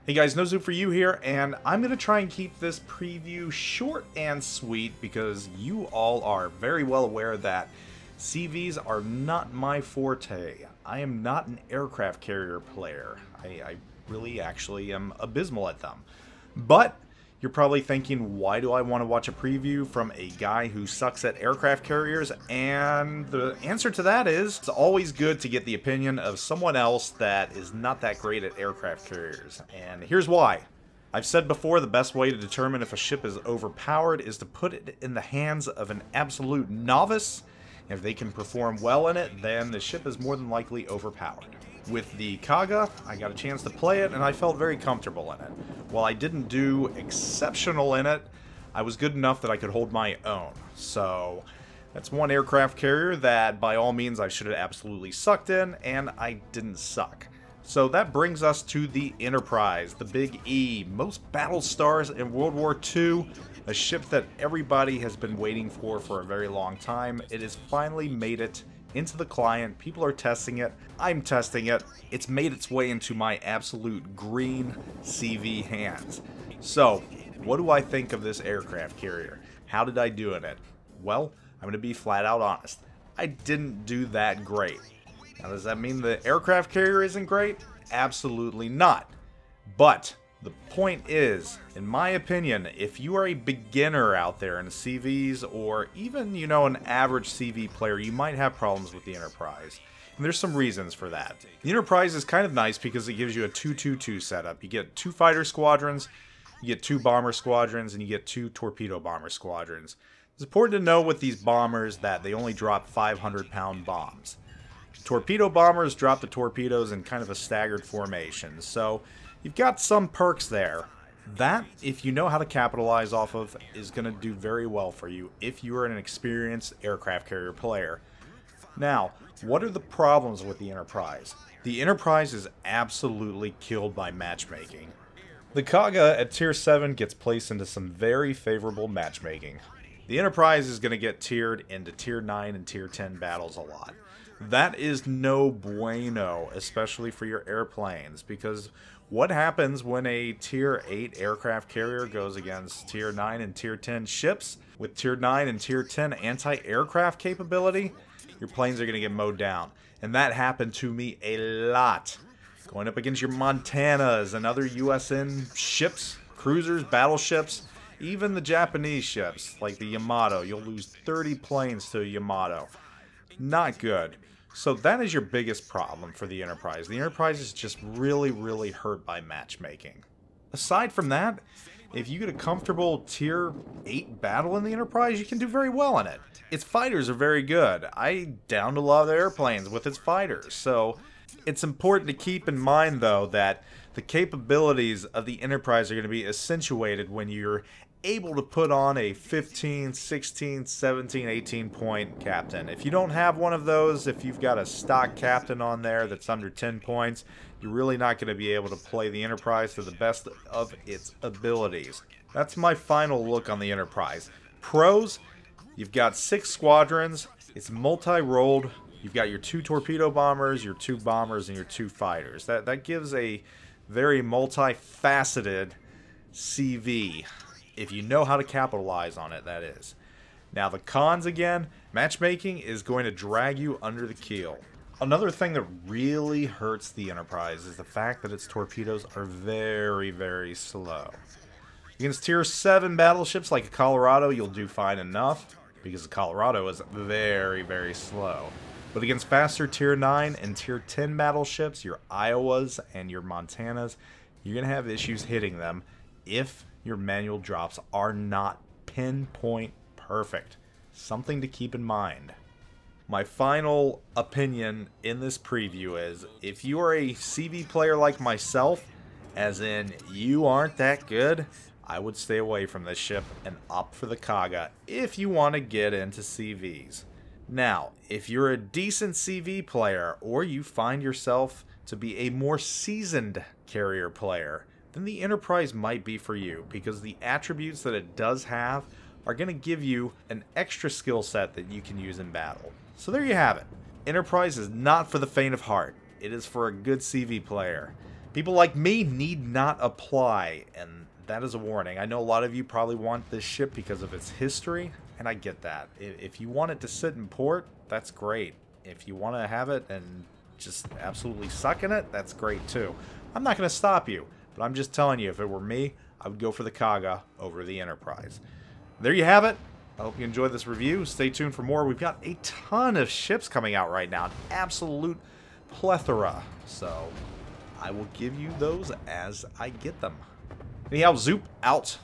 Hey guys, NoZoupForYou here, and I'm going to try and keep this preview short and sweet because you all are very well aware that CVs are not my forte. I am not an aircraft carrier player. I really actually am abysmal at them. But you're probably thinking, why do I want to watch a preview from a guy who sucks at aircraft carriers? And the answer to that is, it's always good to get the opinion of someone else that is not that great at aircraft carriers. And here's why. I've said before, the best way to determine if a ship is overpowered is to put it in the hands of an absolute novice. If they can perform well in it, then the ship is more than likely overpowered. With the Kaga, I got a chance to play it, and I felt very comfortable in it. While I didn't do exceptional in it, I was good enough that I could hold my own. So, that's one aircraft carrier that, by all means, I should have absolutely sucked in, and I didn't suck. So that brings us to the Enterprise, the Big E, most battle stars in World War II, a ship that everybody has been waiting for a very long time. It has finally made it into the client. People are testing it. I'm testing it. It's made its way into my absolute green CV hands. So, what do I think of this aircraft carrier? How did I do in it? Well, I'm going to be flat out honest. I didn't do that great. Now, does that mean the aircraft carrier isn't great? Absolutely not. But the point is, in my opinion, if you are a beginner out there in CVs, or even, you know, an average CV player, you might have problems with the Enterprise. And there's some reasons for that. The Enterprise is kind of nice because it gives you a 2-2-2 setup. You get 2 fighter squadrons, you get 2 bomber squadrons, and you get 2 torpedo bomber squadrons. It's important to know with these bombers that they only drop 500-pound bombs. Torpedo bombers drop the torpedoes in kind of a staggered formation, so you've got some perks there. That, if you know how to capitalize off of, is going to do very well for you if you are an experienced aircraft carrier player. Now, what are the problems with the Enterprise? The Enterprise is absolutely killed by matchmaking. The Kaga at Tier 7 gets placed into some very favorable matchmaking. The Enterprise is going to get tiered into Tier 9 and Tier 10 battles a lot. That is no bueno, especially for your airplanes, because what happens when a Tier 8 aircraft carrier goes against Tier 9 and Tier 10 ships with Tier 9 and Tier 10 anti-aircraft capability? Your planes are going to get mowed down. And that happened to me a lot. Going up against your Montanas and other USN ships, cruisers, battleships, even the Japanese ships like the Yamato. You'll lose 30 planes to a Yamato. Not good. So that is your biggest problem for the Enterprise. The Enterprise is just really hurt by matchmaking. Aside from that, if you get a comfortable Tier 8 battle in the Enterprise, you can do very well in it. Its fighters are very good. I downed a lot of the airplanes with its fighters. So it's important to keep in mind, though, that the capabilities of the Enterprise are going to be accentuated when you're able to put on a 15, 16, 17, 18 point captain. If you don't have one of those, if you've got a stock captain on there that's under 10 points, you're really not going to be able to play the Enterprise to the best of its abilities. That's my final look on the Enterprise. Pros, you've got 6 squadrons, it's multi-rolled, you've got your 2 torpedo bombers, your 2 bombers, and your 2 fighters. That gives a very multifaceted CV. If you know how to capitalize on it, that is. Now, the cons again, matchmaking is going to drag you under the keel. Another thing that really hurts the Enterprise is the fact that its torpedoes are very slow. Against Tier 7 battleships like a Colorado, you'll do fine enough, because the Colorado is very slow. But against faster Tier 9 and Tier 10 battleships, your Iowas and your Montanas, you're going to have issues hitting them if your manual drops are not pinpoint perfect. Something to keep in mind. My final opinion in this preview is, if you are a CV player like myself, as in you aren't that good, I would stay away from this ship and opt for the Kaga if you want to get into CVs. Now, if you're a decent CV player, or you find yourself to be a more seasoned carrier player, then the Enterprise might be for you, because the attributes that it does have are going to give you an extra skill set that you can use in battle. So there you have it. Enterprise is not for the faint of heart. It is for a good CV player. People like me need not apply, and that is a warning. I know a lot of you probably want this ship because of its history, and I get that. If you want it to sit in port, that's great. If you want to have it and just absolutely suck in it, that's great too. I'm not going to stop you, but I'm just telling you, if it were me, I would go for the Kaga over the Enterprise. There you have it. I hope you enjoyed this review. Stay tuned for more. We've got a ton of ships coming out right now. An absolute plethora. So I will give you those as I get them. Anyhow, Zoop out.